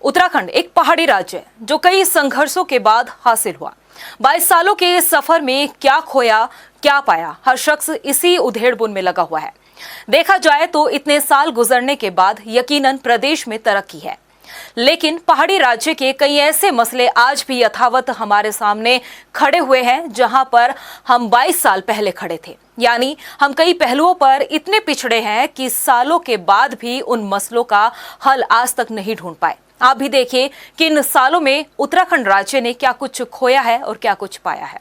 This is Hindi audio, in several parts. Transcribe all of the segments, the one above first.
उत्तराखंड एक पहाड़ी राज्य है जो कई संघर्षों के बाद हासिल हुआ। 22 सालों के इस सफर में क्या खोया क्या पाया, हर शख्स इसी उधेड़-बुन में लगा हुआ है। देखा जाए तो इतने साल गुजरने के बाद यकीनन प्रदेश में तरक्की है, लेकिन पहाड़ी राज्य के कई ऐसे मसले आज भी यथावत हमारे सामने खड़े हुए हैं जहां पर हम 22 साल पहले खड़े थे। यानी हम कई पहलुओं पर इतने पिछड़े हैं कि सालों के बाद भी उन मसलों का हल आज तक नहीं ढूंढ पाए। आप भी देखिए कि इन सालों में उत्तराखंड राज्य ने क्या कुछ खोया है और क्या कुछ पाया है।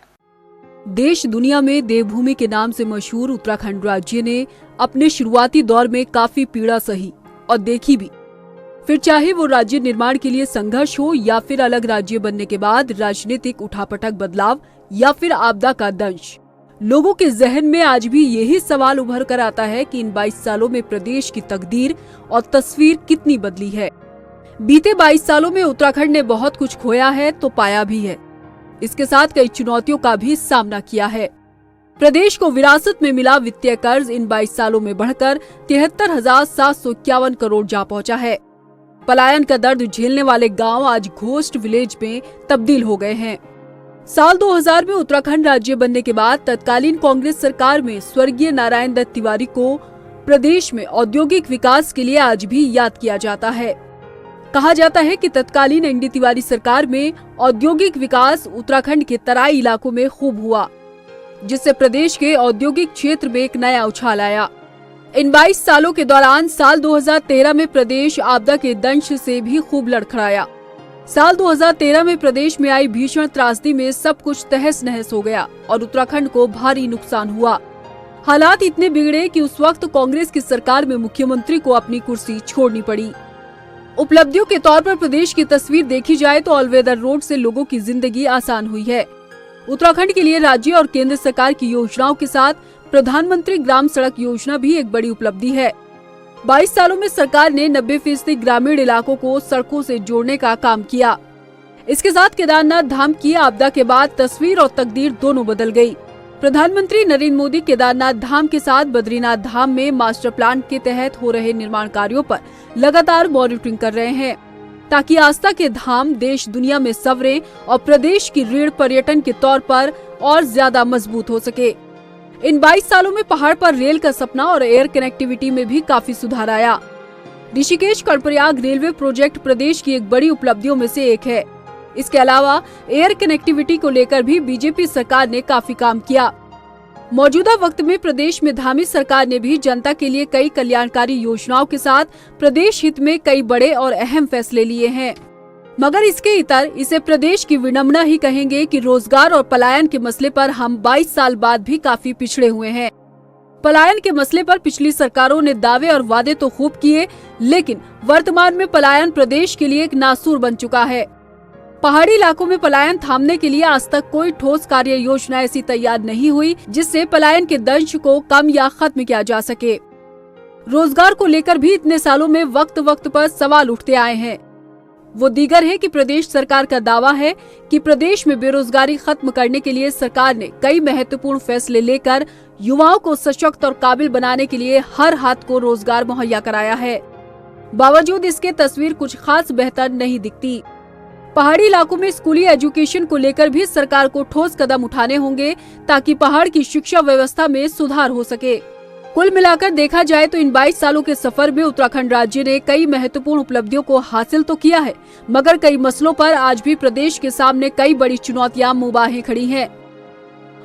देश दुनिया में देवभूमि के नाम से मशहूर उत्तराखंड राज्य ने अपने शुरुआती दौर में काफी पीड़ा सही और देखी भी। फिर चाहे वो राज्य निर्माण के लिए संघर्ष हो या फिर अलग राज्य बनने के बाद राजनीतिक उठापटक बदलाव या फिर आपदा का दंश, लोगों के जहन में आज भी यही सवाल उभर कर आता है कि इन 22 सालों में प्रदेश की तकदीर और तस्वीर कितनी बदली है। बीते 22 सालों में उत्तराखंड ने बहुत कुछ खोया है तो पाया भी है। इसके साथ कई चुनौतियों का भी सामना किया है। प्रदेश को विरासत में मिला वित्तीय कर्ज इन 22 सालों में बढ़कर 73,751 करोड़ जा पहुंचा है। पलायन का दर्द झेलने वाले गांव आज घोस्ट विलेज में तब्दील हो गए हैं। साल 2000 में उत्तराखंड राज्य बनने के बाद तत्कालीन कांग्रेस सरकार में स्वर्गीय नारायण दत्त तिवारी को प्रदेश में औद्योगिक विकास के लिए आज भी याद किया जाता है। कहा जाता है कि तत्कालीन एनडी तिवारी सरकार में औद्योगिक विकास उत्तराखंड के तराई इलाकों में खूब हुआ, जिससे प्रदेश के औद्योगिक क्षेत्र में एक नया उछाल आया। इन 22 सालों के दौरान साल 2013 में प्रदेश आपदा के दंश से भी खूब लड़खड़ाया। साल 2013 में प्रदेश में आई भीषण त्रासदी में सब कुछ तहस नहस हो गया और उत्तराखंड को भारी नुकसान हुआ। हालात इतने बिगड़े कि उस वक्त कांग्रेस की सरकार में मुख्यमंत्री को अपनी कुर्सी छोड़नी पड़ी। उपलब्धियों के तौर पर प्रदेश की तस्वीर देखी जाए तो ऑल वेदर रोड से लोगों की जिंदगी आसान हुई है। उत्तराखंड के लिए राज्य और केंद्र सरकार की योजनाओं के साथ प्रधानमंत्री ग्राम सड़क योजना भी एक बड़ी उपलब्धि है। 22 सालों में सरकार ने 90% ग्रामीण इलाकों को सड़कों से जोड़ने का काम किया। इसके साथ केदारनाथ धाम की आपदा के बाद तस्वीर और तकदीर दोनों बदल गई। प्रधानमंत्री नरेंद्र मोदी केदारनाथ धाम के साथ बद्रीनाथ धाम में मास्टर प्लान के तहत हो रहे निर्माण कार्यों पर लगातार मॉनिटरिंग कर रहे हैं, ताकि आस्था के धाम देश दुनिया में संवरे और प्रदेश की रीढ़ पर्यटन के तौर पर और ज्यादा मजबूत हो सके। इन 22 सालों में पहाड़ पर रेल का सपना और एयर कनेक्टिविटी में भी काफी सुधार आया। ऋषिकेश कर्णप्रयाग रेलवे प्रोजेक्ट प्रदेश की एक बड़ी उपलब्धियों में से एक है। इसके अलावा एयर कनेक्टिविटी को लेकर भी बीजेपी सरकार ने काफी काम किया। मौजूदा वक्त में प्रदेश में धामी सरकार ने भी जनता के लिए कई कल्याणकारी योजनाओं के साथ प्रदेश हित में कई बड़े और अहम फैसले लिए हैं। मगर इसके इतर इसे प्रदेश की विडंबना ही कहेंगे कि रोजगार और पलायन के मसले पर हम 22 साल बाद भी काफी पिछड़े हुए हैं। पलायन के मसले पर पिछली सरकारों ने दावे और वादे तो खूब किए, लेकिन वर्तमान में पलायन प्रदेश के लिए एक नासूर बन चुका है। पहाड़ी इलाकों में पलायन थामने के लिए आज तक कोई ठोस कार्य योजना ऐसी तैयार नहीं हुई जिससे पलायन के दंश को कम या खत्म किया जा सके। रोजगार को लेकर भी इतने सालों में वक्त वक्त पर सवाल उठते आए हैं। वो दीगर है कि प्रदेश सरकार का दावा है कि प्रदेश में बेरोजगारी खत्म करने के लिए सरकार ने कई महत्वपूर्ण फैसले लेकर युवाओं को सशक्त और काबिल बनाने के लिए हर हाथ को रोजगार मुहैया कराया है। बावजूद इसके तस्वीर कुछ खास बेहतर नहीं दिखती। पहाड़ी इलाकों में स्कूली एजुकेशन को लेकर भी सरकार को ठोस कदम उठाने होंगे ताकि पहाड़ की शिक्षा व्यवस्था में सुधार हो सके। कुल मिलाकर देखा जाए तो इन 22 सालों के सफर में उत्तराखंड राज्य ने कई महत्वपूर्ण उपलब्धियों को हासिल तो किया है, मगर कई मसलों पर आज भी प्रदेश के सामने कई बड़ी चुनौतियां मुंह खड़ी हैं।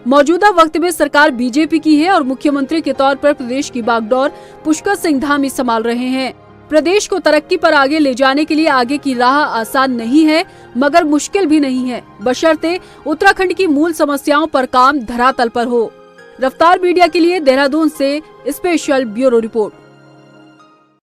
मौजूदा वक्त में सरकार बीजेपी की है और मुख्यमंत्री के तौर पर प्रदेश की बागडोर पुष्कर सिंह धामी संभाल रहे हैं। प्रदेश को तरक्की पर आगे ले जाने के लिए आगे की राह आसान नहीं है, मगर मुश्किल भी नहीं है, बशर्ते उत्तराखंड की मूल समस्याओं पर काम धरातल पर हो। रफ्तार मीडिया के लिए देहरादून से स्पेशल ब्यूरो रिपोर्ट।